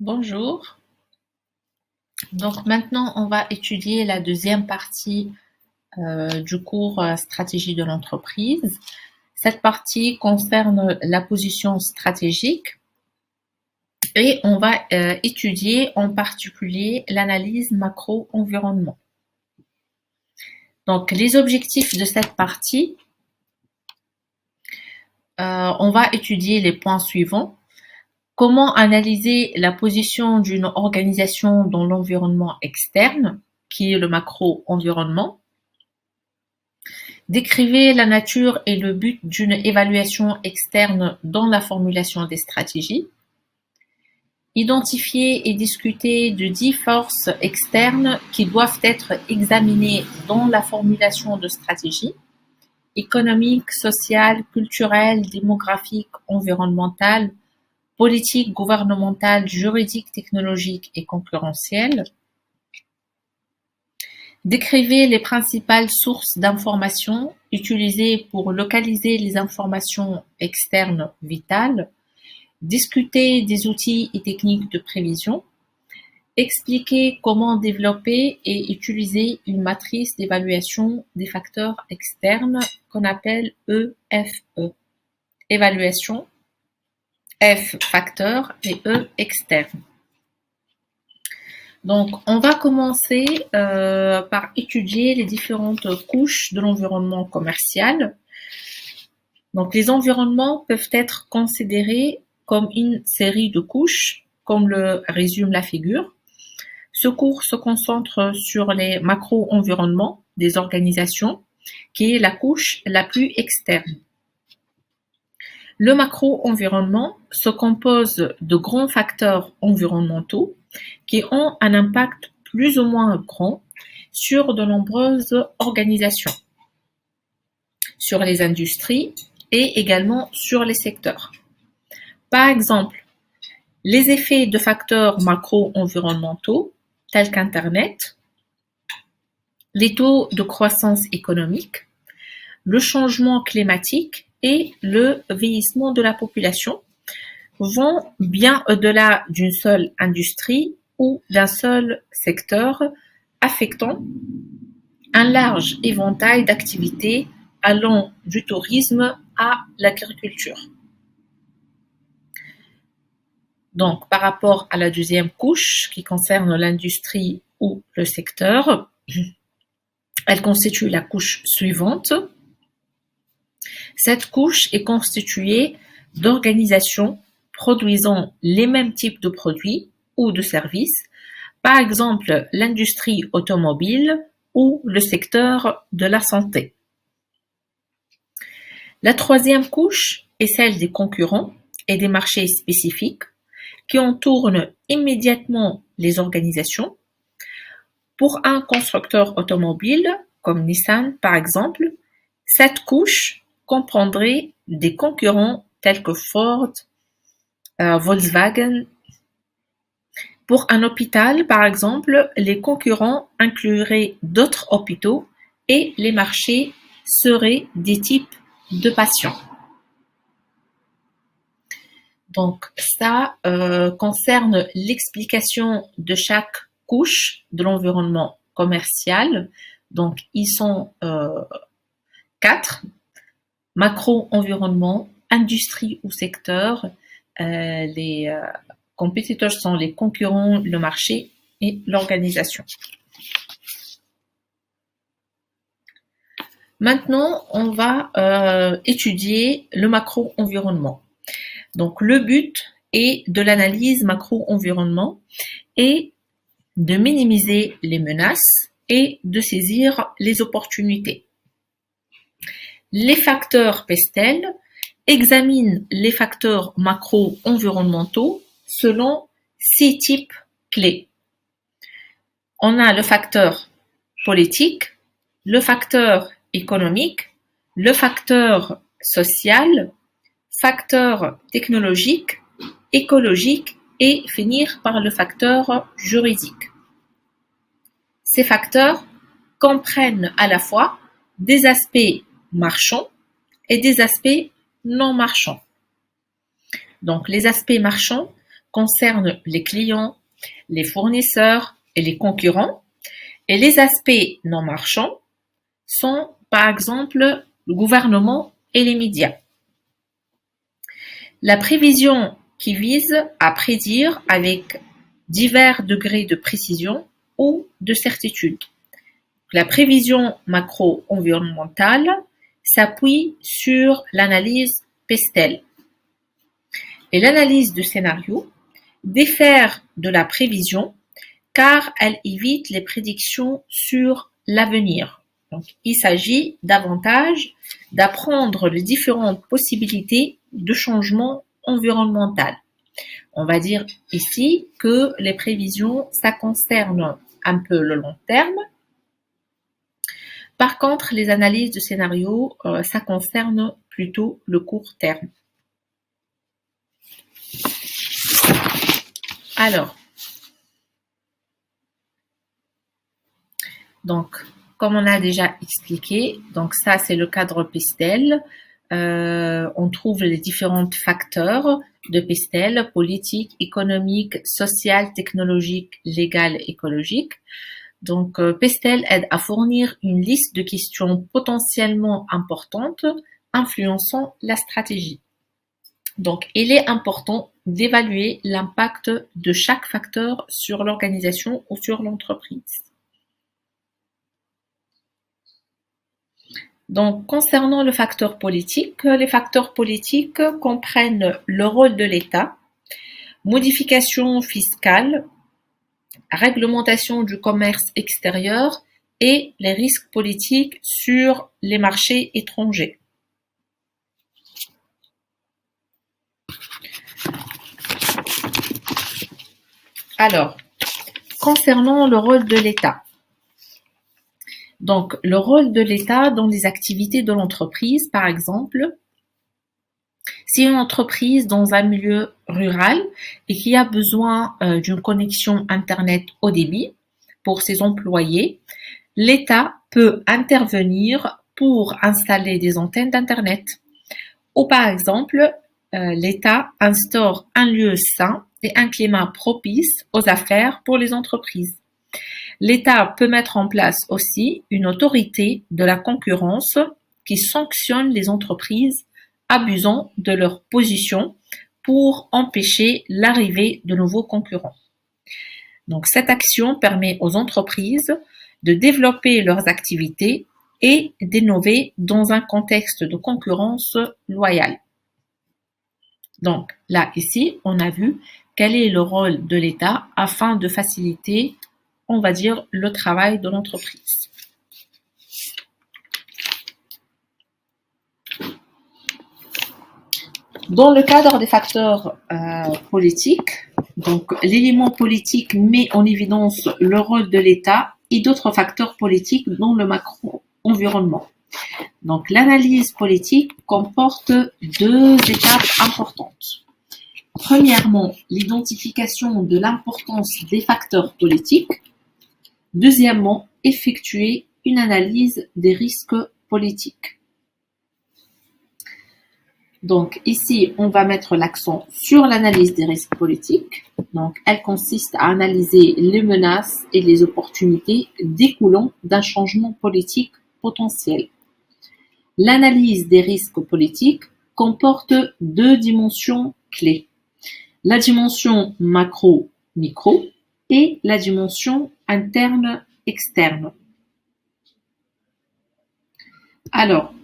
Bonjour. Donc maintenant, on va étudier la deuxième partie du cours stratégie de l'entreprise. Cette partie concerne la position stratégique et on va étudier en particulier l'analyse macro-environnement. Donc les objectifs de cette partie, on va étudier les points suivants. Comment analyser la position d'une organisation dans l'environnement externe, qui est le macro-environnement. Décrivez la nature et le but d'une évaluation externe dans la formulation des stratégies. Identifier et discuter de 10 forces externes qui doivent être examinées dans la formulation de stratégies économiques, sociales, culturelles, démographiques, environnementales, politique, gouvernementale, juridique, technologique et concurrentielle. Décrivez les principales sources d'informations utilisées pour localiser les informations externes vitales. Discutez des outils et techniques de prévision. Expliquez comment développer et utiliser une matrice d'évaluation des facteurs externes qu'on appelle EFE. Évaluation, F facteur et E externe. Donc, on va commencer par étudier les différentes couches de l'environnement commercial. Donc, les environnements peuvent être considérés comme une série de couches, comme le résume la figure. Ce cours se concentre sur les macro-environnements des organisations, qui est la couche la plus externe. Le macro-environnement se compose de grands facteurs environnementaux qui ont un impact plus ou moins grand sur de nombreuses organisations, sur les industries et également sur les secteurs. Par exemple, les effets de facteurs macro-environnementaux tels qu'Internet, les taux de croissance économique, le changement climatique et le vieillissement de la population vont bien au-delà d'une seule industrie ou d'un seul secteur, affectant un large éventail d'activités allant du tourisme à l'agriculture. Donc, par rapport à la deuxième couche qui concerne l'industrie ou le secteur, elle constitue la couche suivante. Cette couche est constituée d'organisations produisant les mêmes types de produits ou de services, par exemple l'industrie automobile ou le secteur de la santé. La troisième couche est celle des concurrents et des marchés spécifiques qui entourent immédiatement les organisations. Pour un constructeur automobile, comme Nissan par exemple, cette couche comprendrait des concurrents tels que Ford, Volkswagen. Pour un hôpital, par exemple, les concurrents incluraient d'autres hôpitaux et les marchés seraient des types de patients. Donc, ça concerne l'explication de chaque couche de l'environnement commercial. Donc, ils sont 4. Macro-environnement, industrie ou secteur, les compétiteurs sont les concurrents, le marché et l'organisation. Maintenant, on va étudier le macro-environnement. Donc, le but de l'analyse macro-environnement est de minimiser les menaces et de saisir les opportunités. Les facteurs PESTEL examinent les facteurs macro-environnementaux selon 6 types clés. On a le facteur politique, le facteur économique, le facteur social, facteur technologique, écologique et finir par le facteur juridique. Ces facteurs comprennent à la fois des aspects marchands et des aspects non marchands. Donc, les aspects marchands concernent les clients, les fournisseurs et les concurrents, et les aspects non marchands sont par exemple le gouvernement et les médias. La prévision qui vise à prédire avec divers degrés de précision ou de certitude. La prévision macro-environnementale s'appuie sur l'analyse Pestel. Et l'analyse de scénario diffère de la prévision car elle évite les prédictions sur l'avenir. Donc, il s'agit davantage d'apprendre les différentes possibilités de changement environnemental. On va dire ici que les prévisions, ça concerne un peu le long terme. Par contre, les analyses de scénarios, ça concerne plutôt le court terme. Alors, donc, comme on a déjà expliqué, donc ça c'est le cadre Pestel. On trouve les différents facteurs de Pestel, politique, économique, social, technologique, légal, écologique. Donc, Pestel aide à fournir une liste de questions potentiellement importantes influençant la stratégie. Donc, il est important d'évaluer l'impact de chaque facteur sur l'organisation ou sur l'entreprise. Donc, concernant le facteur politique, les facteurs politiques comprennent le rôle de l'État, modification fiscale, réglementation du commerce extérieur et les risques politiques sur les marchés étrangers. Alors, concernant le rôle de l'État. Donc, le rôle de l'État dans les activités de l'entreprise, par exemple, si une entreprise dans un milieu rural et qui a besoin d'une connexion Internet haut débit pour ses employés, l'État peut intervenir pour installer des antennes d'Internet. Ou par exemple, l'État instaure un lieu sain et un climat propice aux affaires pour les entreprises. L'État peut mettre en place aussi une autorité de la concurrence qui sanctionne les entreprises abusant de leur position pour empêcher l'arrivée de nouveaux concurrents. Donc, cette action permet aux entreprises de développer leurs activités et d'innover dans un contexte de concurrence loyale. Donc, là, ici, on a vu quel est le rôle de l'État afin de faciliter, on va dire, le travail de l'entreprise. Dans le cadre des facteurs politiques, donc l'élément politique met en évidence le rôle de l'État et d'autres facteurs politiques dans le macro-environnement. Donc l'analyse politique comporte deux étapes importantes. Premièrement, l'identification de l'importance des facteurs politiques. Deuxièmement, effectuer une analyse des risques politiques. Donc ici, on va mettre l'accent sur l'analyse des risques politiques. Donc, elle consiste à analyser les menaces et les opportunités découlant d'un changement politique potentiel. L'analyse des risques politiques comporte deux dimensions clés. La dimension macro-micro et la dimension interne-externe. Alors,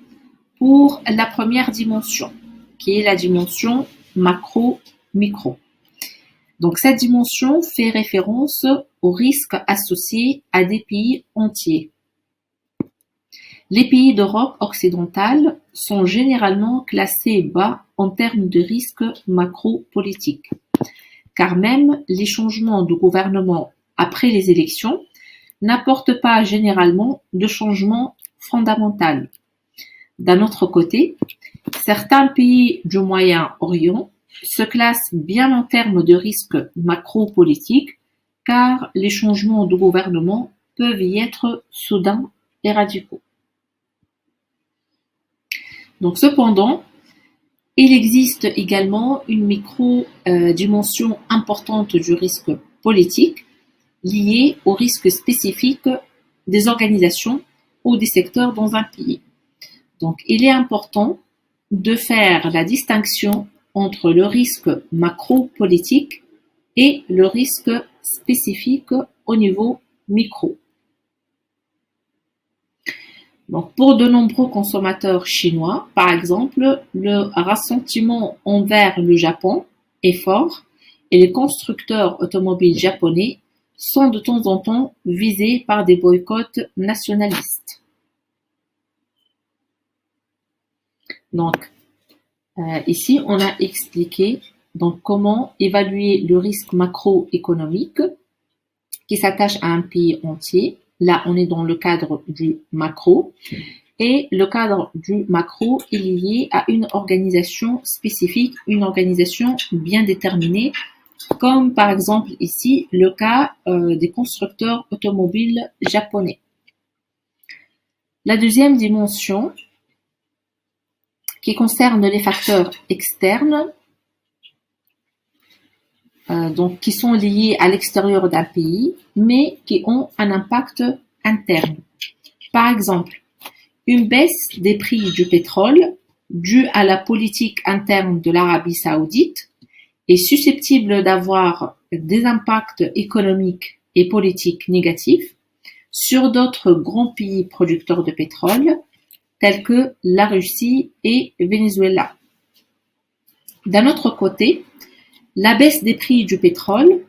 pour la première dimension, qui est la dimension macro-micro. Donc, cette dimension fait référence aux risques associés à des pays entiers. Les pays d'Europe occidentale sont généralement classés bas en termes de risques macro-politiques, car même les changements de gouvernement après les élections n'apportent pas généralement de changement fondamental. D'un autre côté, certains pays du Moyen-Orient se classent bien en termes de risques macro-politiques car les changements de gouvernement peuvent y être soudains et radicaux. Donc, cependant, Il existe également une micro-dimension importante du risque politique liée aux risques spécifiques des organisations ou des secteurs dans un pays. Donc, il est important de faire la distinction entre le risque macro-politique et le risque spécifique au niveau micro. Donc, pour de nombreux consommateurs chinois, par exemple, le ressentiment envers le Japon est fort et les constructeurs automobiles japonais sont de temps en temps visés par des boycotts nationalistes. Donc, ici, on a expliqué donc comment évaluer le risque macroéconomique qui s'attache à un pays entier. Là, on est dans le cadre du macro. Et le cadre du macro est lié à une organisation spécifique, une organisation bien déterminée, comme par exemple ici le cas des constructeurs automobiles japonais. La deuxième dimension, qui concerne les facteurs externes, donc qui sont liés à l'extérieur d'un pays, mais qui ont un impact interne. Par exemple, une baisse des prix du pétrole due à la politique interne de l'Arabie saoudite est susceptible d'avoir des impacts économiques et politiques négatifs sur d'autres grands pays producteurs de pétrole, tels que la Russie et le Venezuela. D'un autre côté, la baisse des prix du pétrole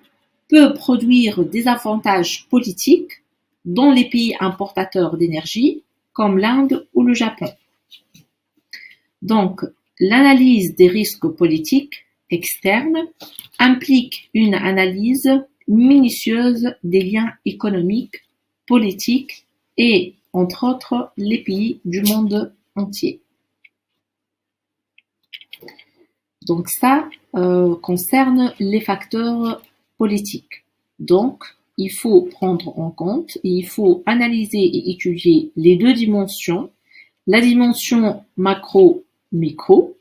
peut produire des avantages politiques dans les pays importateurs d'énergie, comme l'Inde ou le Japon. Donc, l'analyse des risques politiques externes implique une analyse minutieuse des liens économiques, politiques et, entre autres, les pays du monde entier. Donc ça concerne les facteurs politiques. Donc, il faut prendre en compte et il faut analyser et étudier les deux dimensions, la dimension macro-micro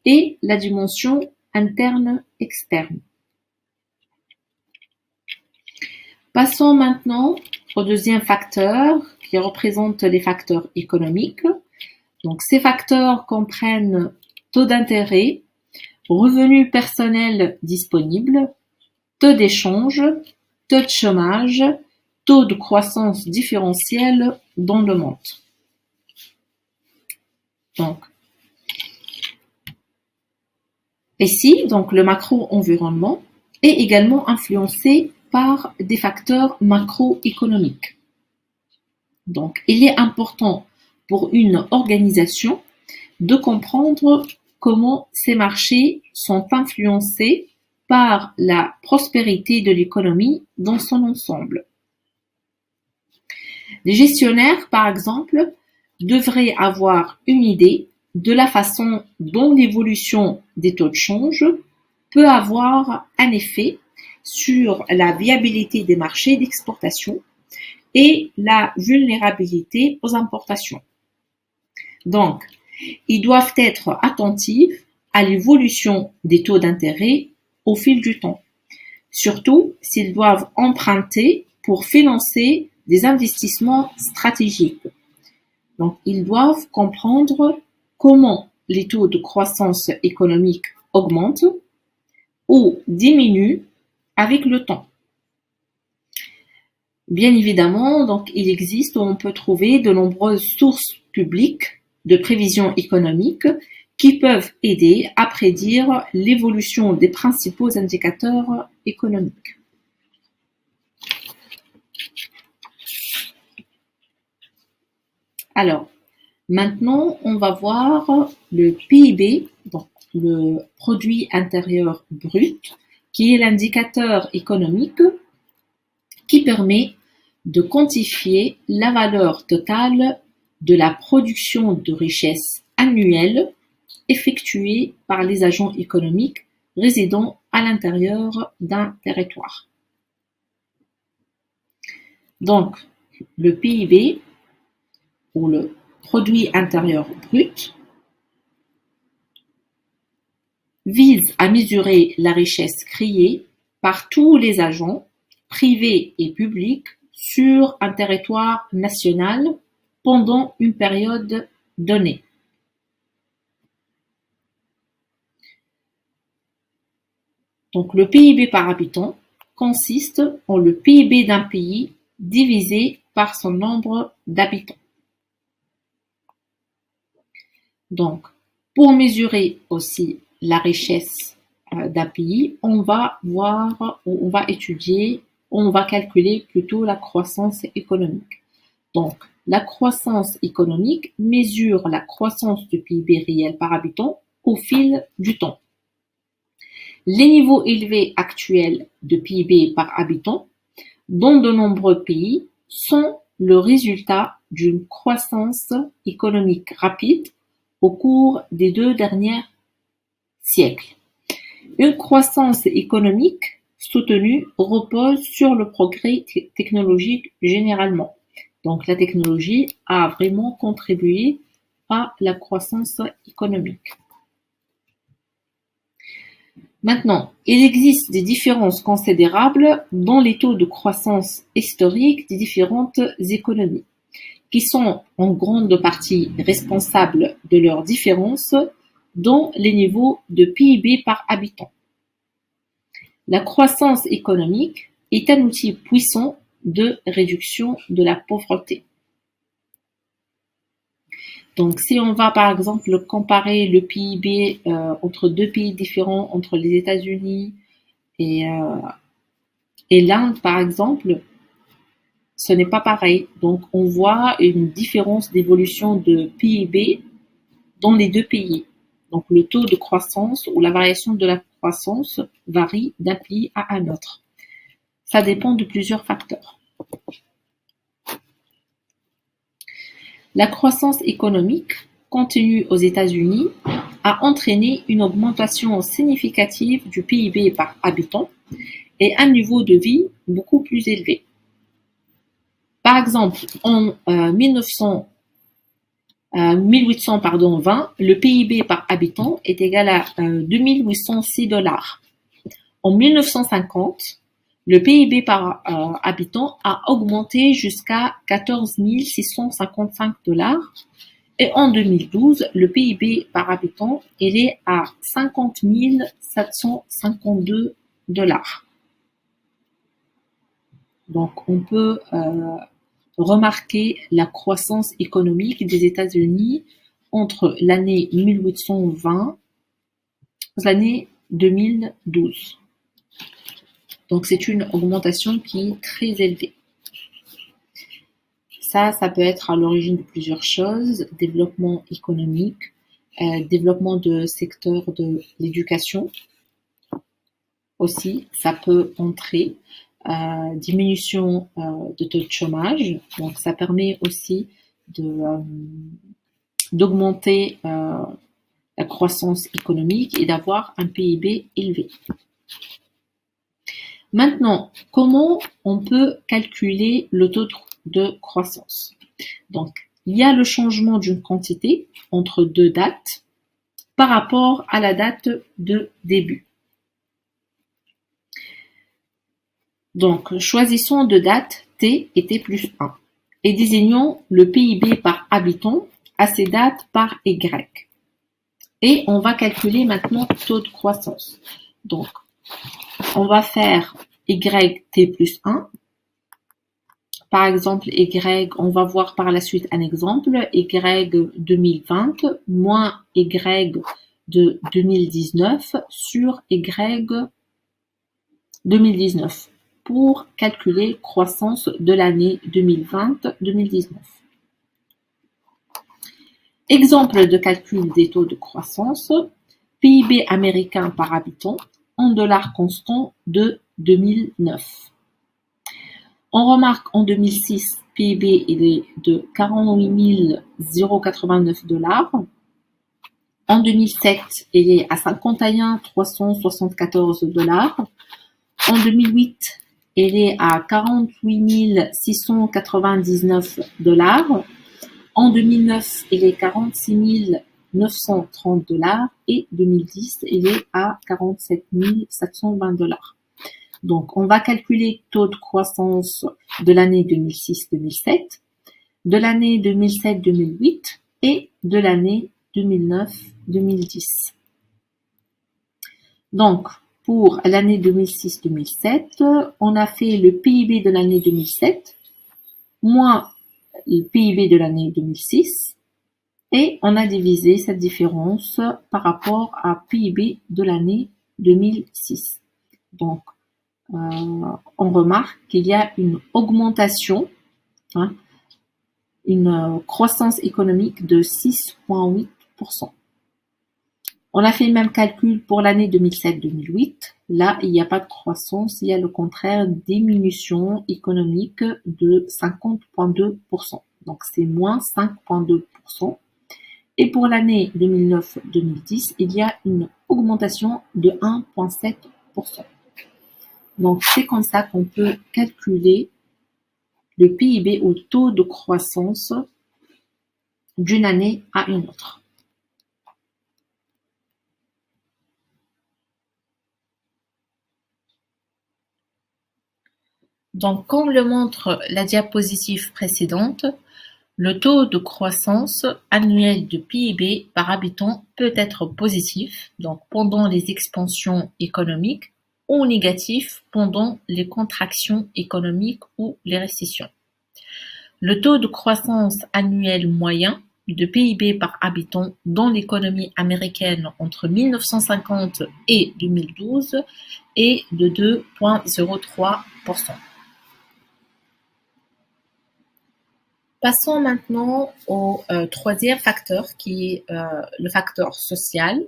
et la dimension interne-externe. Passons maintenant au deuxième facteur qui représente les facteurs économiques. Donc, ces facteurs comprennent taux d'intérêt, revenus personnels disponibles, taux d'échange, taux de chômage, taux de croissance différentielle dans le monde. Donc, ici, donc, le macro-environnement est également influencé par des facteurs macroéconomiques. Donc, il est important pour une organisation de comprendre comment ces marchés sont influencés par la prospérité de l'économie dans son ensemble. Les gestionnaires, par exemple, devraient avoir une idée de la façon dont l'évolution des taux de change peut avoir un effet sur la viabilité des marchés d'exportation et la vulnérabilité aux importations. Donc, ils doivent être attentifs à l'évolution des taux d'intérêt au fil du temps, surtout s'ils doivent emprunter pour financer des investissements stratégiques. Donc, ils doivent comprendre comment les taux de croissance économique augmentent ou diminuent avec le temps. Bien évidemment, donc, il existe ou on peut trouver de nombreuses sources publiques de prévision économique qui peuvent aider à prédire l'évolution des principaux indicateurs économiques. Alors, maintenant, on va voir le PIB, donc le produit intérieur brut, qui est l'indicateur économique qui permet de quantifier la valeur totale de la production de richesse annuelle effectuée par les agents économiques résidant à l'intérieur d'un territoire. Donc, le PIB, ou le produit intérieur brut, vise à mesurer la richesse créée par tous les agents, privés et publics, sur un territoire national pendant une période donnée. Donc, le PIB par habitant consiste en le PIB d'un pays divisé par son nombre d'habitants. Donc, pour mesurer aussi la richesse d'un pays, on va calculer plutôt la croissance économique. Donc, la croissance économique mesure la croissance du PIB réel par habitant au fil du temps. Les niveaux élevés actuels de PIB par habitant dans de nombreux pays sont le résultat d'une croissance économique rapide au cours des 2 derniers siècles. Une croissance économique soutenue repose sur le progrès technologique généralement. Donc la technologie a vraiment contribué à la croissance économique. Maintenant, il existe des différences considérables dans les taux de croissance historiques des différentes économies, qui sont en grande partie responsables de leurs différences dans les niveaux de PIB par habitant. La croissance économique est un outil puissant de réduction de la pauvreté. Donc, si on va par exemple comparer le PIB entre deux pays différents, entre les États-Unis et l'Inde par exemple, ce n'est pas pareil. Donc, on voit une différence d'évolution de PIB dans les deux pays. Donc, le taux de croissance ou la variation de la croissance varie d'un pays à un autre. Ça dépend de plusieurs facteurs. La croissance économique continue aux États-Unis a entraîné une augmentation significative du PIB par habitant et un niveau de vie beaucoup plus élevé. Par exemple, en 1820, le PIB par habitant est égal à 2806 $. En 1950, le PIB par habitant a augmenté jusqu'à 14 655 $. Et en 2012, le PIB par habitant est à 50 752 $. Donc, on peut remarquer la croissance économique des États-Unis entre l'année 1820 et l'année 2012. Donc, c'est une augmentation qui est très élevée. Ça peut être à l'origine de plusieurs choses, développement économique, développement de secteur de l'éducation. Aussi, ça peut entrer, diminution de taux de chômage. Donc, ça permet aussi d'augmenter la croissance économique et d'avoir un PIB élevé. Maintenant, comment on peut calculer le taux de croissance? Donc, il y a le changement d'une quantité entre deux dates par rapport à la date de début. Donc, choisissons deux dates T et T plus 1 et désignons le PIB par habitant à ces dates par Y. Et on va calculer maintenant le taux de croissance. Donc, on va faire YT plus 1. Par exemple, Y, on va voir par la suite un exemple, Y 2020 moins Y de 2019 sur Y 2019 pour calculer croissance de l'année 2020-2019. Exemple de calcul des taux de croissance, PIB américain par habitant en dollars constants de 2009. On remarque en 2006, PIB il est de 48 089 $. En 2007, il est à 51 374 $. En 2008, il est à 48 699 $. En 2009, il est 46 $930 et 2010, il est à 47 720 $. Donc, on va calculer taux de croissance de l'année 2006-2007, de l'année 2007-2008 et de l'année 2009-2010. Donc, pour l'année 2006-2007, on a fait le PIB de l'année 2007 moins le PIB de l'année 2006 et on a divisé cette différence par rapport à PIB de l'année 2006. Donc, on remarque qu'il y a une augmentation, une croissance économique de 6,8%. On a fait le même calcul pour l'année 2007-2008. Là, il n'y a pas de croissance, il y a le contraire, diminution économique de 50,2%. Donc, c'est moins 5,2%. Et pour l'année 2009-2010, il y a une augmentation de 1,7%. Donc, c'est comme ça qu'on peut calculer le PIB au taux de croissance d'une année à une autre. Donc, comme le montre la diapositive précédente, le taux de croissance annuel de PIB par habitant peut être positif, donc pendant les expansions économiques, ou négatif pendant les contractions économiques ou les récessions. Le taux de croissance annuel moyen de PIB par habitant dans l'économie américaine entre 1950 et 2012 est de 2,03%. Passons maintenant au troisième facteur qui est le facteur social.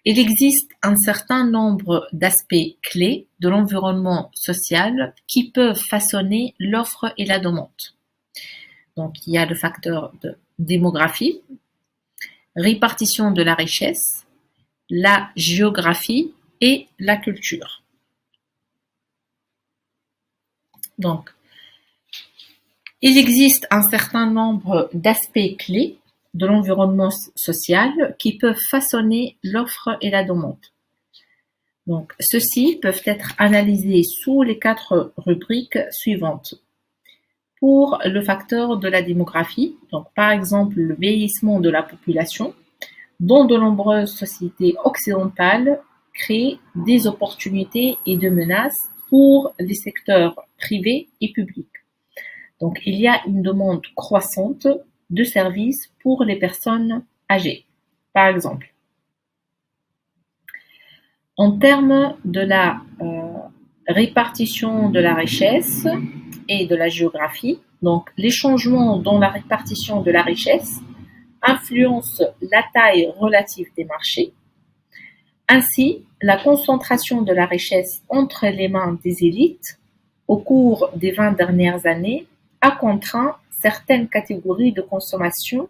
Il existe un certain nombre d'aspects clés de l'environnement social qui peuvent façonner l'offre et la demande. Donc, il y a le facteur de démographie, répartition de la richesse, la géographie et la culture. Donc, il existe un certain nombre d'aspects clés de l'environnement social qui peuvent façonner l'offre et la demande. Donc, ceux-ci peuvent être analysés sous les 4 rubriques suivantes. Pour le facteur de la démographie, donc par exemple le vieillissement de la population, dont de nombreuses sociétés occidentales créent des opportunités et des menaces pour les secteurs privés et publics. Donc, il y a une demande croissante de services pour les personnes âgées, par exemple. En termes de la répartition de la richesse et de la géographie, donc les changements dans la répartition de la richesse influencent la taille relative des marchés. Ainsi, la concentration de la richesse entre les mains des élites au cours des 20 dernières années a contraint certaines catégories de consommation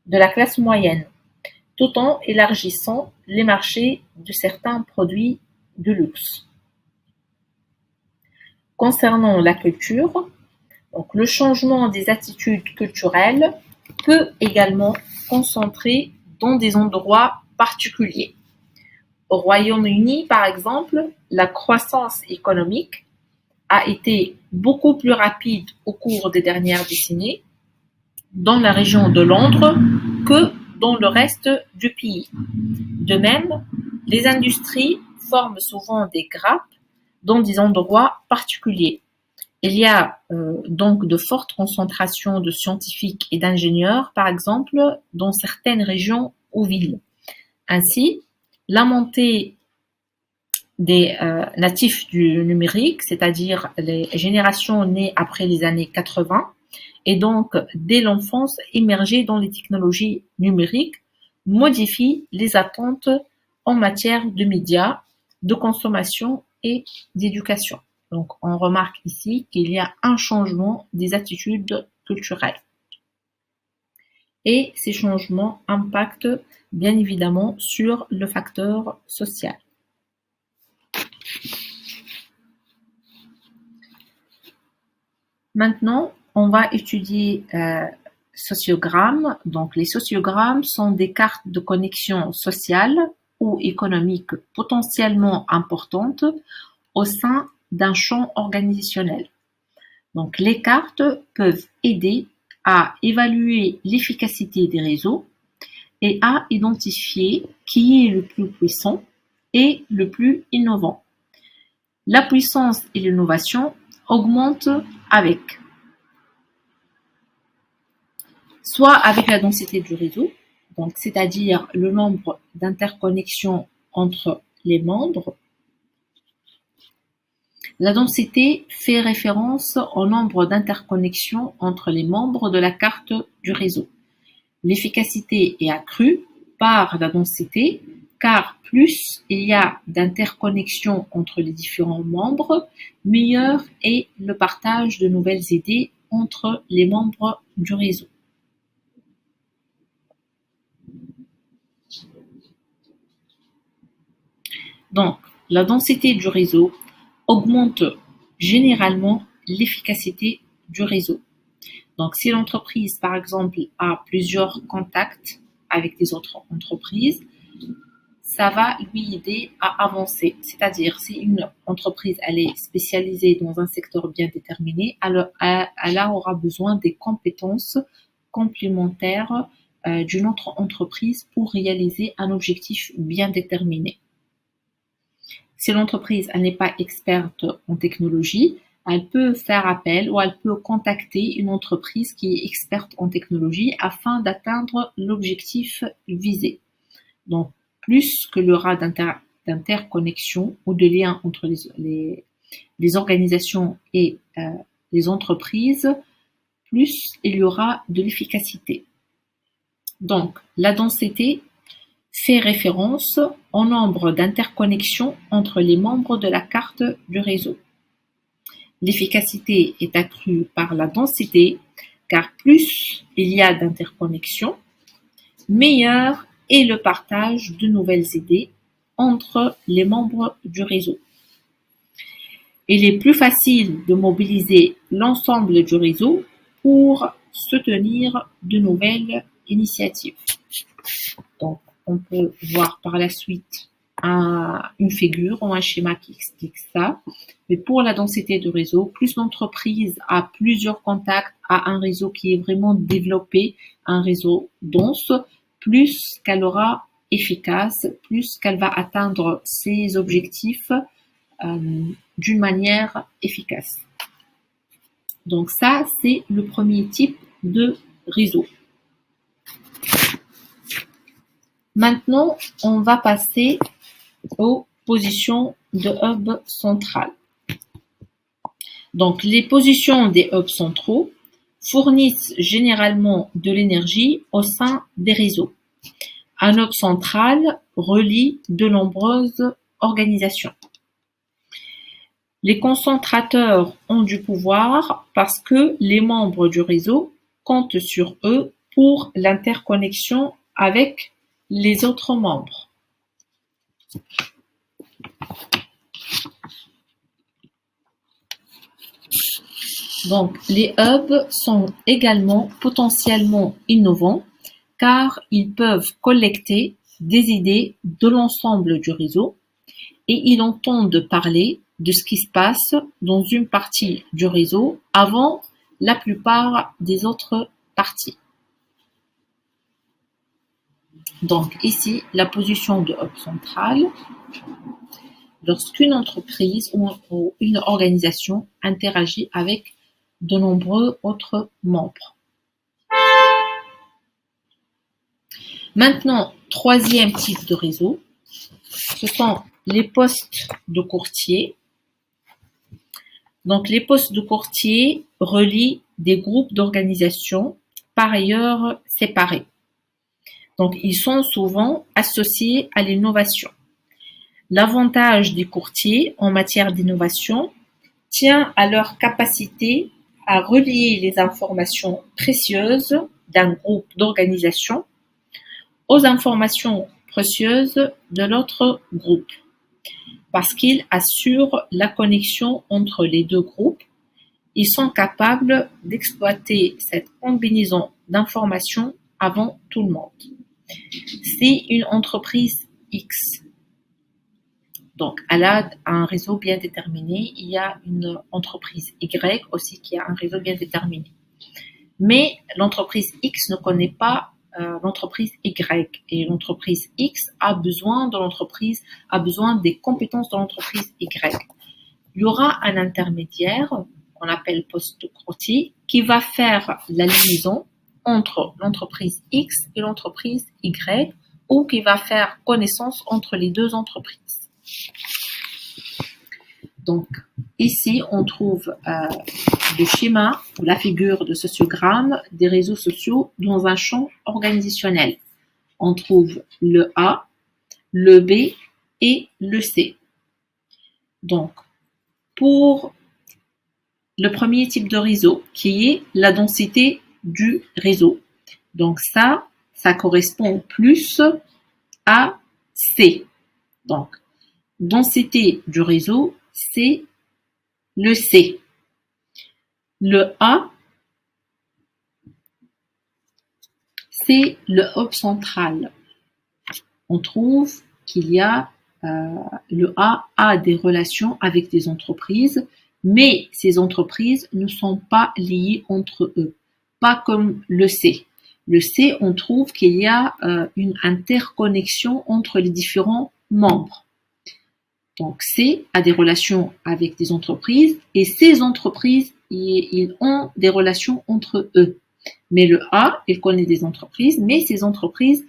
de la classe moyenne, tout en élargissant les marchés de certains produits de luxe. Concernant la culture, donc le changement des attitudes culturelles peut également concentrer dans des endroits particuliers. Au Royaume-Uni, par exemple, la croissance économique a été beaucoup plus rapide au cours des dernières décennies dans la région de Londres que dans le reste du pays. De même, les industries forment souvent des grappes dans des endroits particuliers. Il y a donc de fortes concentrations de scientifiques et d'ingénieurs, par exemple, dans certaines régions ou villes. Ainsi, la montée des natifs du numérique, c'est-à-dire les générations nées après les années 80, et donc dès l'enfance émergées dans les technologies numériques, modifie les attentes en matière de médias, de consommation et d'éducation. Donc on remarque ici qu'il y a un changement des attitudes culturelles. Et ces changements impactent bien évidemment sur le facteur social. Maintenant, on va étudier sociogrammes. Donc, les sociogrammes sont des cartes de connexion sociale ou économique potentiellement importantes au sein d'un champ organisationnel. Donc, les cartes peuvent aider à évaluer l'efficacité des réseaux et à identifier qui est le plus puissant et le plus innovant. La puissance et l'innovation augmentent soit avec la densité du réseau, donc c'est-à-dire le nombre d'interconnexions entre les membres. La densité fait référence au nombre d'interconnexions entre les membres de la carte du réseau. L'efficacité est accrue par la densité, car plus il y a d'interconnexions entre les différents membres, meilleur est le partage de nouvelles idées entre les membres du réseau. Donc, la densité du réseau augmente généralement l'efficacité du réseau. Donc, si l'entreprise, par exemple, a plusieurs contacts avec des autres entreprises, ça va lui aider à avancer. C'est-à-dire, si une entreprise elle est spécialisée dans un secteur bien déterminé, elle aura besoin des compétences complémentaires d'une autre entreprise pour réaliser un objectif bien déterminé. Si l'entreprise n'est pas experte en technologie, elle peut faire appel ou elle peut contacter une entreprise qui est experte en technologie afin d'atteindre l'objectif visé. Donc, plus que il y aura d'interconnexion ou de liens entre les organisations et les entreprises, plus il y aura de l'efficacité. Donc, la densité fait référence au nombre d'interconnexions entre les membres de la carte du réseau. L'efficacité est accrue par la densité, car plus il y a d'interconnexions, meilleur est le partage de nouvelles idées entre les membres du réseau. Il est plus facile de mobiliser l'ensemble du réseau pour soutenir de nouvelles initiatives. Donc, on peut voir par la suite une figure ou un schéma qui explique ça. Mais pour la densité de réseau, plus l'entreprise a plusieurs contacts, a un réseau qui est vraiment développé, un réseau dense, plus qu'elle aura efficace, plus qu'elle va atteindre ses objectifs d'une manière efficace. Donc ça, c'est le premier type de réseau. Maintenant, on va passer aux positions de hub central. Donc, les positions des hubs centraux fournissent généralement de l'énergie au sein des réseaux. Un hub central relie de nombreuses organisations. Les concentrateurs ont du pouvoir parce que les membres du réseau comptent sur eux pour l'interconnexion avec les autres membres. Donc, les hubs sont également potentiellement innovants car ils peuvent collecter des idées de l'ensemble du réseau et ils entendent parler de ce qui se passe dans une partie du réseau avant la plupart des autres parties. Donc ici, la position de hub central, lorsqu'une entreprise ou une organisation interagit avec de nombreux autres membres. Maintenant, troisième type de réseau, ce sont les postes de courtier. Donc les postes de courtier relient des groupes d'organisations par ailleurs séparés. Donc ils sont souvent associés à l'innovation. L'avantage des courtiers en matière d'innovation tient à leur capacité à relier les informations précieuses d'un groupe d'organisations aux informations précieuses de l'autre groupe, parce qu'ils assurent la connexion entre les deux groupes. Ils sont capables d'exploiter cette combinaison d'informations avant tout le monde. Si une entreprise X, donc elle a un réseau bien déterminé, il y a une entreprise Y aussi qui a un réseau bien déterminé. Mais l'entreprise X ne connaît pas l'entreprise Y et l'entreprise X a besoin des compétences de l'entreprise Y. Il y aura un intermédiaire qu'on appelle post-crotty qui va faire la liaison entre l'entreprise X et l'entreprise Y ou qui va faire connaissance entre les deux entreprises. Donc, ici, on trouve le schéma ou la figure de sociogramme des réseaux sociaux dans un champ organisationnel. On trouve le A, le B et le C. Donc, pour le premier type de réseau, qui est la densité du réseau. Donc ça correspond plus à C. Donc, densité du réseau, c'est le C. Le A, c'est le hub central. On trouve qu'il y a le A a des relations avec des entreprises, mais ces entreprises ne sont pas liées entre eux, pas comme le C. Le C, on trouve qu'il y a une interconnexion entre les différents membres. Donc C a des relations avec des entreprises et ces entreprises, ils ont des relations entre eux. Mais le A, il connaît des entreprises, mais ces entreprises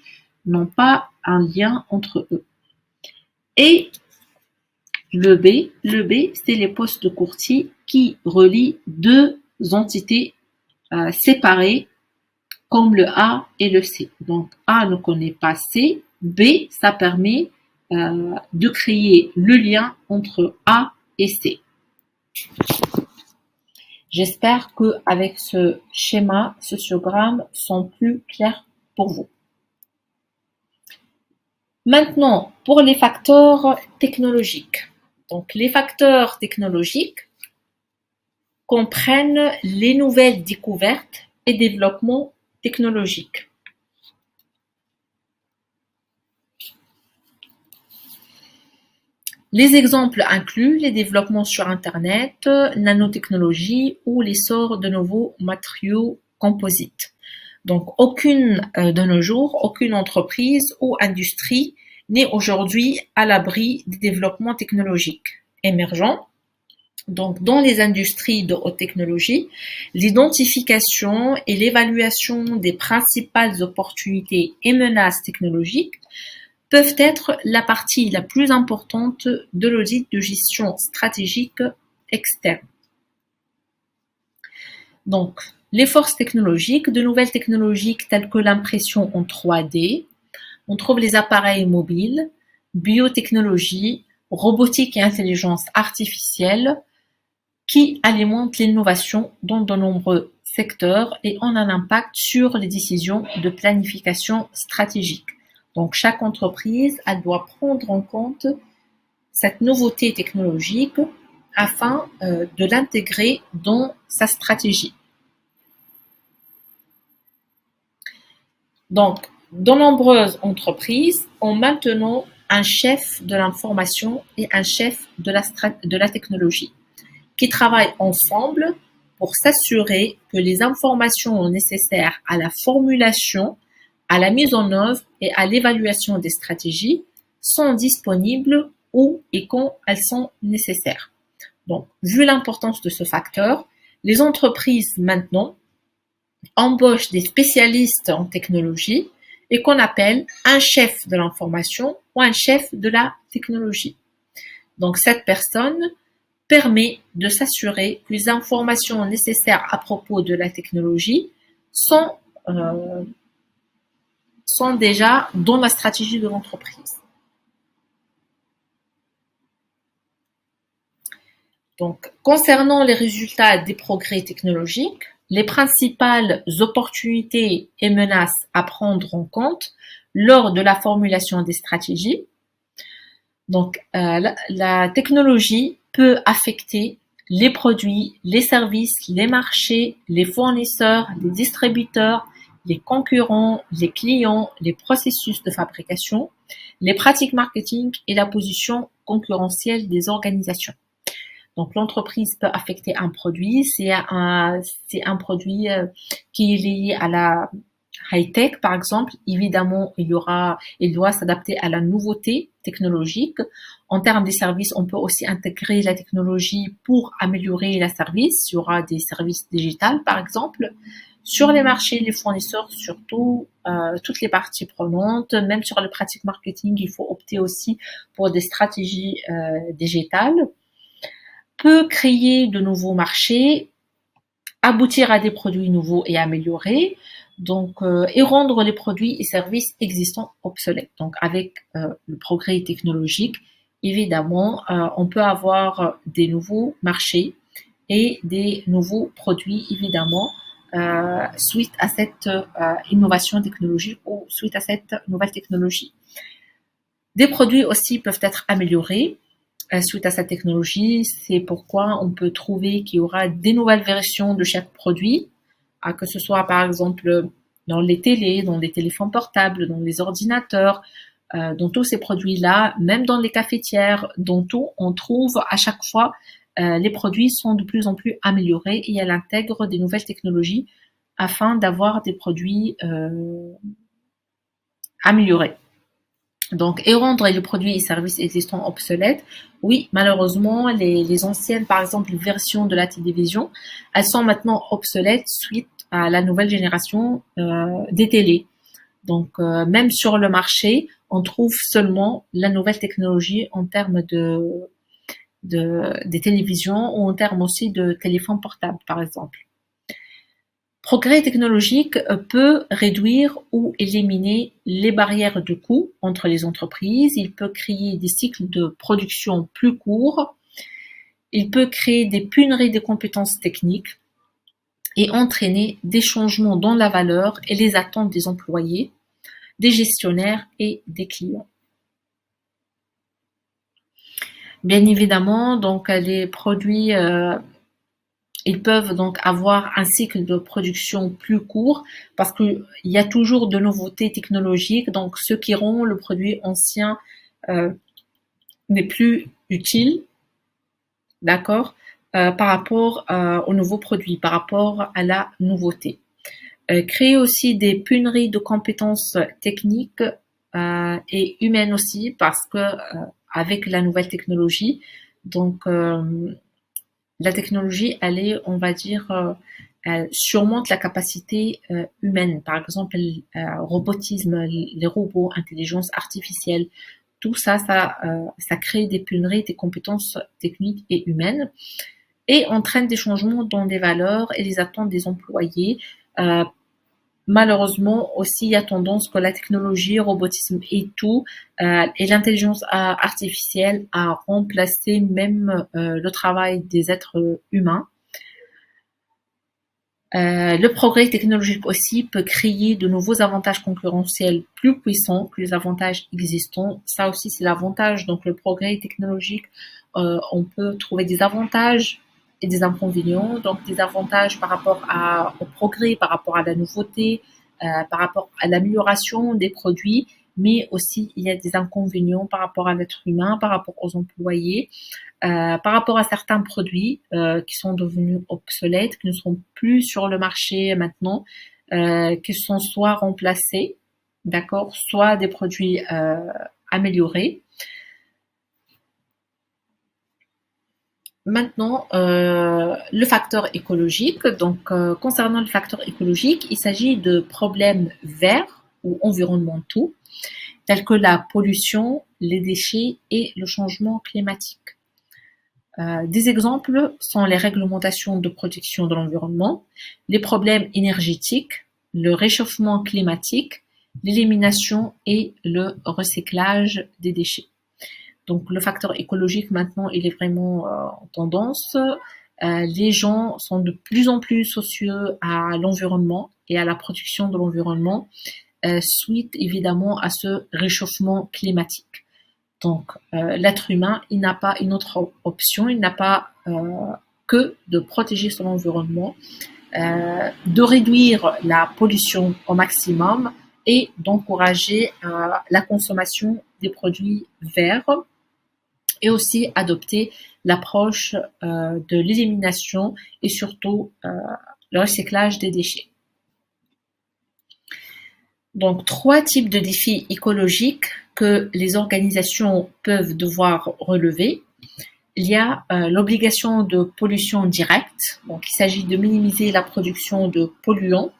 n'ont pas un lien entre eux. Et le B, c'est les postes de courtier qui relient deux entités séparées comme le A et le C. Donc A ne connaît pas C, B, ça permet de créer le lien entre A et C. J'espère qu'avec ce schéma, sociogramme sont plus clairs pour vous. Maintenant, pour les facteurs technologiques. Donc, les facteurs technologiques comprennent les nouvelles découvertes et développements technologiques. Les exemples incluent les développements sur Internet, nanotechnologie ou l'essor de nouveaux matériaux composites. Donc, de nos jours, aucune entreprise ou industrie n'est aujourd'hui à l'abri des développements technologiques émergents. Donc, dans les industries de haute technologie, l'identification et l'évaluation des principales opportunités et menaces technologiques peuvent être la partie la plus importante de l'audit de gestion stratégique externe. Donc, les forces technologiques, de nouvelles technologies telles que l'impression en 3D, on trouve les appareils mobiles, biotechnologie, robotique et intelligence artificielle qui alimentent l'innovation dans de nombreux secteurs et ont un impact sur les décisions de planification stratégique. Donc, chaque entreprise, elle doit prendre en compte cette nouveauté technologique afin de l'intégrer dans sa stratégie. Donc, de nombreuses entreprises ont maintenant un chef de l'information et un chef de la technologie qui travaillent ensemble pour s'assurer que les informations nécessaires à la formulation, à la mise en œuvre et à l'évaluation des stratégies sont disponibles où et quand elles sont nécessaires. Donc, vu l'importance de ce facteur, les entreprises maintenant embauchent des spécialistes en technologie et qu'on appelle un chef de l'information ou un chef de la technologie. Donc, cette personne permet de s'assurer que les informations nécessaires à propos de la technologie sont déjà dans la stratégie de l'entreprise. Donc, concernant les résultats des progrès technologiques, les principales opportunités et menaces à prendre en compte lors de la formulation des stratégies. Donc, la technologie peut affecter les produits, les services, les marchés, les fournisseurs, les distributeurs les concurrents, les clients, les processus de fabrication, les pratiques marketing et la position concurrentielle des organisations. Donc l'entreprise peut affecter un produit, c'est un produit qui est lié à la high-tech par exemple. Évidemment, il doit s'adapter à la nouveauté technologique. En termes des services, on peut aussi intégrer la technologie pour améliorer la service. Il y aura des services digitaux par exemple. Sur les marchés, les fournisseurs, surtout toutes les parties prenantes, même sur les pratiques marketing, il faut opter aussi pour des stratégies digitales, peut créer de nouveaux marchés, aboutir à des produits nouveaux et améliorés, donc et rendre les produits et services existants obsolètes. Donc avec le progrès technologique, évidemment, on peut avoir des nouveaux marchés et des nouveaux produits, évidemment, suite à cette innovation technologique ou suite à cette nouvelle technologie. Des produits aussi peuvent être améliorés suite à cette technologie. C'est pourquoi on peut trouver qu'il y aura des nouvelles versions de chaque produit, que ce soit par exemple dans les télés, dans les téléphones portables, dans les ordinateurs, dans tous ces produits-là, même dans les cafetières, dans tout, on trouve à chaque fois les produits sont de plus en plus améliorés et elle intègre des nouvelles technologies afin d'avoir des produits améliorés. Donc, et rendre les produits et services existants obsolètes. Oui, malheureusement, les anciennes, par exemple, les versions de la télévision, elles sont maintenant obsolètes suite à la nouvelle génération des télés. Donc, même sur le marché, on trouve seulement la nouvelle technologie en termes des télévisions ou en termes aussi de téléphones portables, par exemple. Progrès technologique peut réduire ou éliminer les barrières de coûts entre les entreprises. Il peut créer des cycles de production plus courts. Il peut créer des pénuries de compétences techniques et entraîner des changements dans la valeur et les attentes des employés, des gestionnaires et des clients. Bien évidemment, donc les produits ils peuvent donc avoir un cycle de production plus court parce qu'il y a toujours de nouveautés technologiques, donc ce qui rend le produit ancien n'est plus utile, d'accord, par rapport au nouveau produit, par rapport à la nouveauté. Créer aussi des pénuries de compétences techniques et humaines aussi parce que avec la nouvelle technologie, donc la technologie, elle est, on va dire, elle surmonte la capacité humaine. Par exemple, robotisme, les robots, intelligence artificielle, tout ça, ça crée des pénuries, des compétences techniques et humaines et entraîne des changements dans des valeurs et les attentes des employés. Malheureusement aussi, il y a tendance que la technologie, robotisme et tout, et l'intelligence artificielle a remplacé même le travail des êtres humains. Le progrès technologique aussi peut créer de nouveaux avantages concurrentiels plus puissants que les avantages existants. Ça aussi, c'est l'avantage. Donc, le progrès technologique, on peut trouver des avantages et des inconvénients. Donc, des avantages par rapport au progrès, par rapport à la nouveauté, par rapport à l'amélioration des produits, mais aussi il y a des inconvénients par rapport à l'être humain, par rapport aux employés. Par rapport à certains produits qui sont devenus obsolètes, qui ne sont plus sur le marché maintenant, qui sont soit remplacés, d'accord, soit des produits améliorés. Maintenant, le facteur écologique. Donc, concernant le facteur écologique, il s'agit de problèmes verts ou environnementaux, tels que la pollution, les déchets et le changement climatique. Des exemples sont les réglementations de protection de l'environnement, les problèmes énergétiques, le réchauffement climatique, l'élimination et le recyclage des déchets. Donc le facteur écologique maintenant, il est vraiment en tendance. Les gens sont de plus en plus soucieux à l'environnement et à la protection de l'environnement, suite évidemment à ce réchauffement climatique. Donc, l'être humain, il n'a pas une autre option, il n'a pas que de protéger son environnement de réduire la pollution au maximum et d'encourager la consommation des produits verts et aussi adopter l'approche de l'élimination et surtout le recyclage des déchets. Donc, 3 types de défis écologiques que les organisations peuvent devoir relever. Il y a l'obligation de pollution directe, donc il s'agit de minimiser la production de polluants,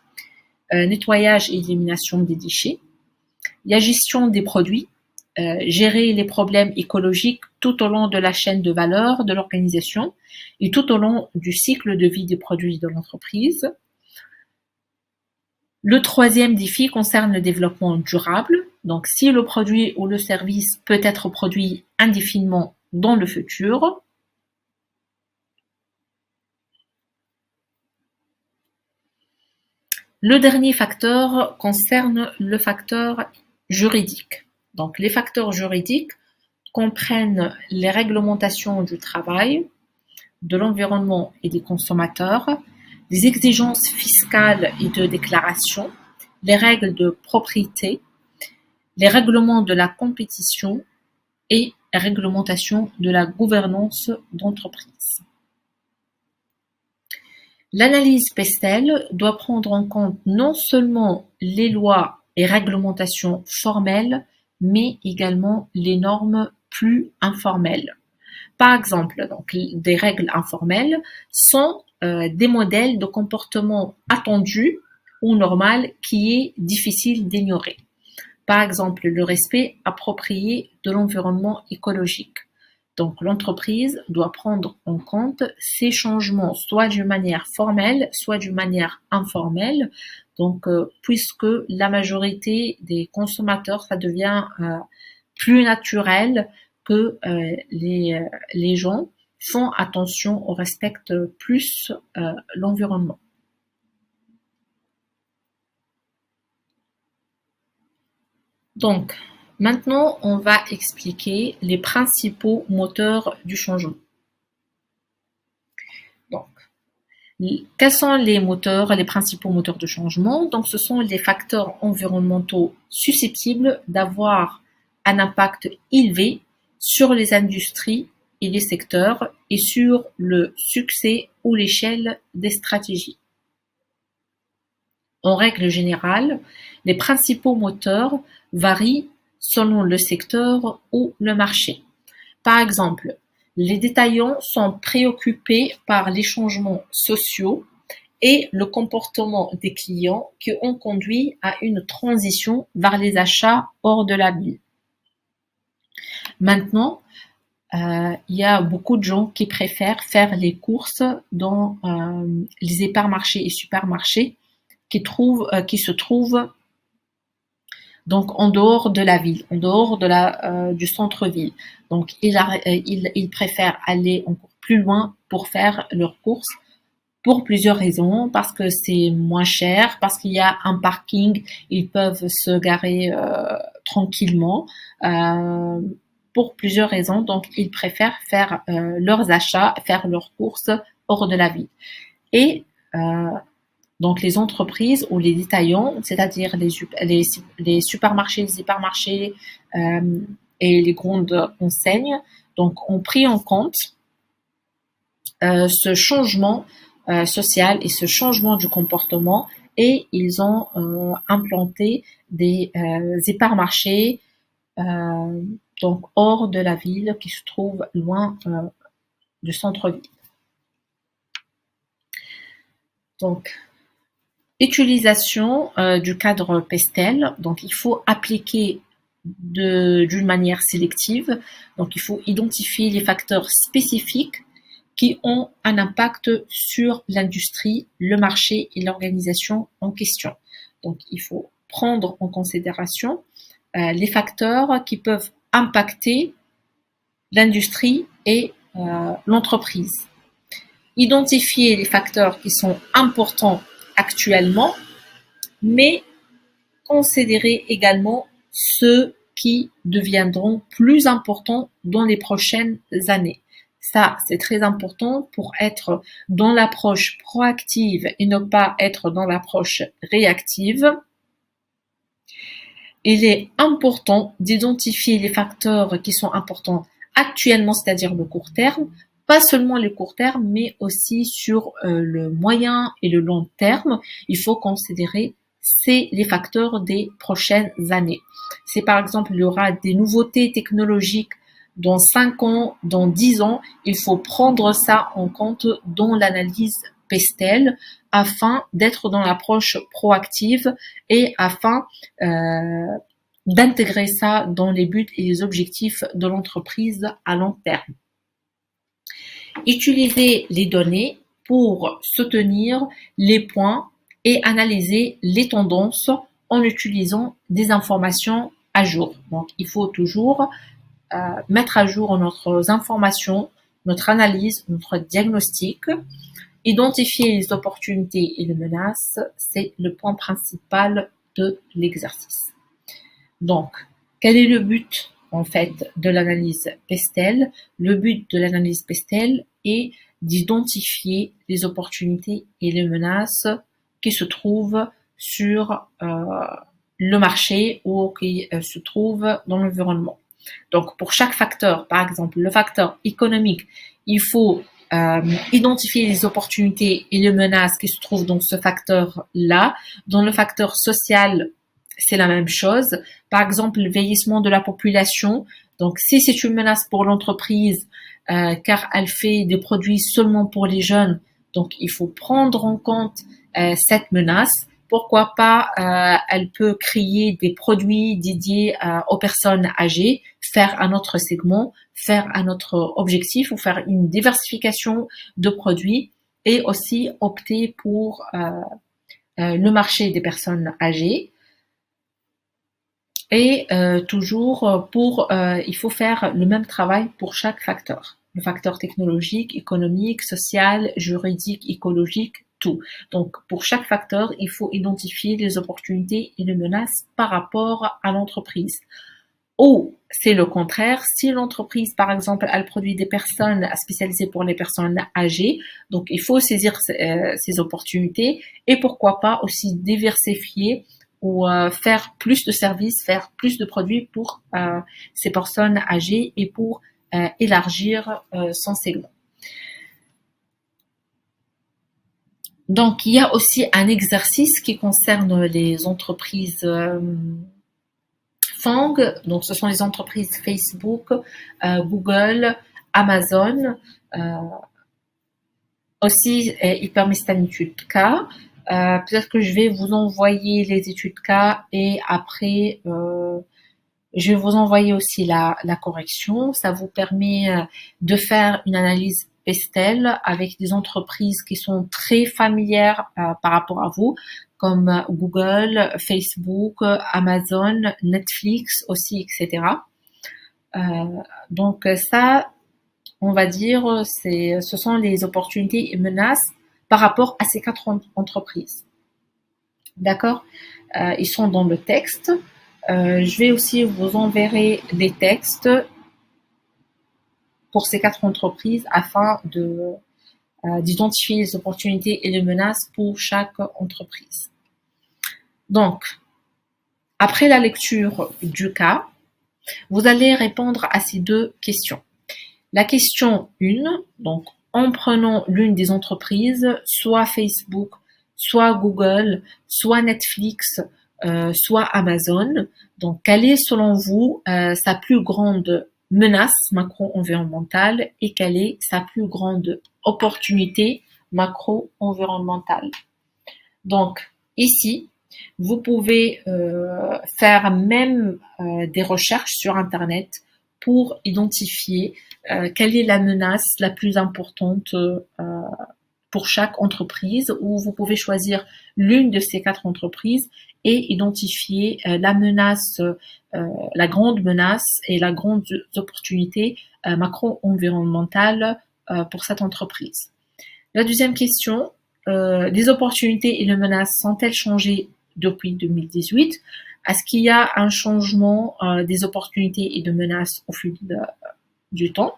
nettoyage et élimination des déchets. Il y a gestion des produits, gérer les problèmes écologiques tout au long de la chaîne de valeur de l'organisation et tout au long du cycle de vie des produits de l'entreprise. Le 3e défi concerne le développement durable. Donc, si le produit ou le service peut être produit indéfiniment dans le futur. Le dernier facteur concerne le facteur juridique. Donc, les facteurs juridiques comprennent les réglementations du travail, de l'environnement et des consommateurs, les exigences fiscales et de déclaration, les règles de propriété, les règlements de la compétition et réglementation de la gouvernance d'entreprise. L'analyse Pestel doit prendre en compte non seulement les lois et réglementations formelles, mais également les normes plus informelles. Par exemple, donc, des règles informelles sont des modèles de comportement attendus ou normal qui est difficile d'ignorer. Par exemple, le respect approprié de l'environnement écologique. Donc, l'entreprise doit prendre en compte ces changements, soit d'une manière formelle, soit d'une manière informelle. Donc, puisque la majorité des consommateurs, ça devient plus naturel que les gens font attention, respectent plus l'environnement. Donc, maintenant, on va expliquer les principaux moteurs du changement. Donc, quels sont les principaux moteurs de changement? Donc, ce sont les facteurs environnementaux susceptibles d'avoir un impact élevé sur les industries et les secteurs et sur le succès ou l'échelle des stratégies. En règle générale, les principaux moteurs varient selon le secteur ou le marché. Par exemple, les détaillants sont préoccupés par les changements sociaux et le comportement des clients qui ont conduit à une transition vers les achats hors de la ville. Maintenant, il y a beaucoup de gens qui préfèrent faire les courses dans les hypermarchés et supermarchés qui se trouvent donc en dehors de la ville, en dehors du centre-ville. Donc ils préfèrent aller encore plus loin pour faire leurs courses pour plusieurs raisons, parce que c'est moins cher, parce qu'il y a un parking, ils peuvent se garer tranquillement. Pour plusieurs raisons, donc ils préfèrent faire leurs achats, faire leurs courses hors de la ville. Et donc les entreprises ou les détaillants, c'est-à-dire les supermarchés, les hypermarchés et les grandes enseignes, donc ont pris en compte ce changement social et ce changement du comportement, et ils ont implanté des hypermarchés donc hors de la ville, qui se trouvent loin du centre-ville. Donc, utilisation du cadre Pestel. Donc, il faut appliquer d'une manière sélective. Donc, il faut identifier les facteurs spécifiques qui ont un impact sur l'industrie, le marché et l'organisation en question. Donc, il faut prendre en considération les facteurs qui peuvent impacter l'industrie et l'entreprise. Identifier les facteurs qui sont importants actuellement, mais considérer également ceux qui deviendront plus importants dans les prochaines années. Ça, c'est très important pour être dans l'approche proactive et ne pas être dans l'approche réactive. Il est important d'identifier les facteurs qui sont importants actuellement, c'est-à-dire le court terme, pas seulement le court terme, mais aussi sur le moyen et le long terme. Il faut considérer les facteurs des prochaines années. C'est par exemple, il y aura des nouveautés technologiques dans 5 ans, dans 10 ans, il faut prendre ça en compte dans l'analyse PESTEL afin d'être dans l'approche proactive et afin d'intégrer ça dans les buts et les objectifs de l'entreprise à long terme. Utiliser les données pour soutenir les points et analyser les tendances en utilisant des informations à jour. Donc, il faut toujours mettre à jour notre information, notre analyse, notre diagnostic. Identifier les opportunités et les menaces, c'est le point principal de l'exercice. Donc, quel est le but en fait de l'analyse PESTEL? Le but de l'analyse PESTEL est d'identifier les opportunités et les menaces qui se trouvent sur le marché ou qui se trouvent dans l'environnement. Donc, pour chaque facteur, par exemple, le facteur économique, il faut identifier les opportunités et les menaces qui se trouvent dans ce facteur-là. Dans le facteur social, c'est la même chose. Par exemple, le vieillissement de la population. Donc, si c'est une menace pour l'entreprise, car elle fait des produits seulement pour les jeunes, donc il faut prendre en compte cette menace. Pourquoi pas, elle peut créer des produits dédiés aux personnes âgées, faire un autre segment, faire un autre objectif ou faire une diversification de produits et aussi opter pour le marché des personnes âgées. Et toujours il faut faire le même travail pour chaque facteur. Le facteur technologique, économique, social, juridique, écologique, tout. Donc, pour chaque facteur, il faut identifier les opportunités et les menaces par rapport à l'entreprise. Ou c'est le contraire, si l'entreprise, par exemple, elle produit des personnes spécialisées pour les personnes âgées, donc il faut saisir ces opportunités et pourquoi pas aussi diversifier ou faire plus de services, faire plus de produits pour ces personnes âgées et pour élargir son segment. Donc, il y a aussi un exercice qui concerne les entreprises FANG, donc ce sont les entreprises Facebook, Google, Amazon, aussi il permet une étude cas. Peut-être que je vais vous envoyer les études cas et après je vais vous envoyer aussi la correction. Ça vous permet de faire une analyse PESTEL avec des entreprises qui sont très familières par rapport à vous, comme Google, Facebook, Amazon, Netflix aussi, etc. Donc ça, on va dire, ce sont les opportunités et menaces par rapport à ces 4 entreprises. D'accord? Ils sont dans le texte. Je vais aussi vous enverrer les textes pour ces 4 entreprises afin d'identifier les opportunités et les menaces pour chaque entreprise. Donc, après la lecture du cas, vous allez répondre à ces 2 questions. La question 1, donc en prenant l'une des entreprises, soit Facebook, soit Google, soit Netflix, soit Amazon. Donc, quelle est selon vous sa plus grande menace macro-environnementale et quelle est sa plus grande opportunité macro-environnementale? Donc, ici, vous pouvez faire même des recherches sur Internet pour identifier quelle est la menace la plus importante pour chaque entreprise, ou vous pouvez choisir l'une de ces 4 entreprises et identifier la menace, la grande menace et la grande opportunité macro-environnementale pour cette entreprise. La deuxième question, les opportunités et les menaces sont-elles changées depuis 2018? Est-ce qu'il y a un changement des opportunités et de menaces au fil du temps?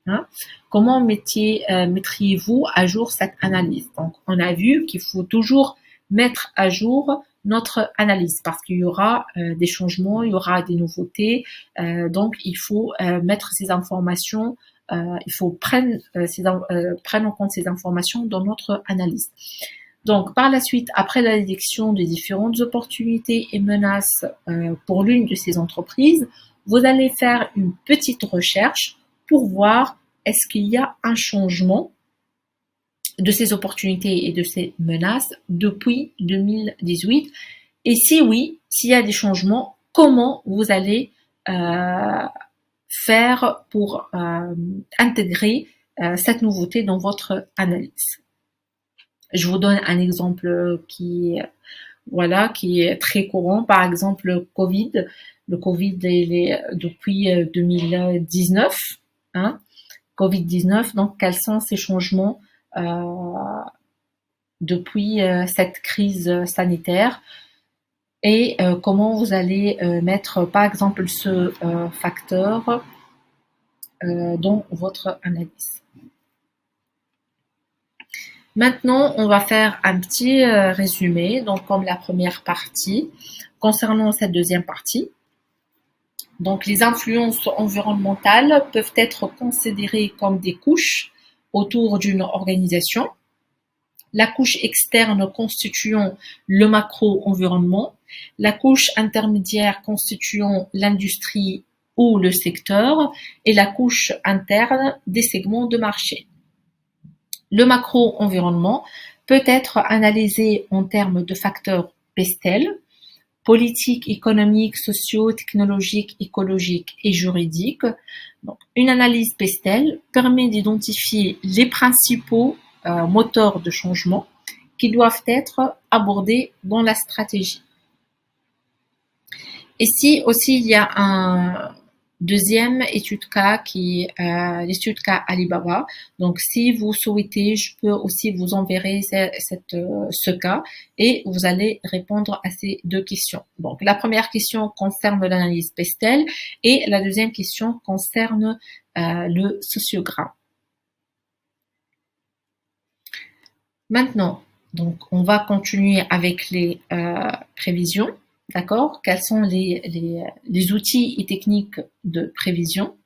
Hein. Comment mettriez-vous à jour cette analyse? Donc, on a vu qu'il faut toujours mettre à jour notre analyse parce qu'il y aura des changements, il y aura des nouveautés. Donc, il faut mettre ces informations, il faut prendre en compte ces informations dans notre analyse. Donc, par la suite, après la détection des différentes opportunités et menaces pour l'une de ces entreprises, vous allez faire une petite recherche pour voir est-ce qu'il y a un changement de ces opportunités et de ces menaces depuis 2018. Et si oui, s'il y a des changements, comment vous allez faire pour intégrer cette nouveauté dans votre analyse. Je vous donne un exemple qui est très courant. Par exemple, le Covid. Le Covid, il est depuis 2019. Hein, Covid-19. Donc, quels sont ces changements depuis cette crise sanitaire et comment vous allez mettre, par exemple, ce facteur dans votre analyse. Maintenant, on va faire un petit résumé, donc comme la première partie. Concernant cette deuxième partie, donc les influences environnementales peuvent être considérées comme des couches autour d'une organisation. La couche externe constituant le macro-environnement, la couche intermédiaire constituant l'industrie ou le secteur, et la couche interne des segments de marché. Le macro-environnement peut être analysé en termes de facteurs PESTEL, politiques, économiques, sociaux, technologiques, écologiques et juridiques. Donc, une analyse PESTEL permet d'identifier les principaux moteurs de changement qui doivent être abordés dans la stratégie. Ici aussi, il y a un deuxième étude cas qui est l'étude cas Alibaba. Donc, si vous souhaitez, je peux aussi vous enverrer ce cas et vous allez répondre à ces deux questions. Donc, la première question concerne l'analyse PESTEL et la deuxième question concerne le sociogramme. Maintenant, donc, on va continuer avec les prévisions. D'accord? Quels sont les outils et techniques de prévision?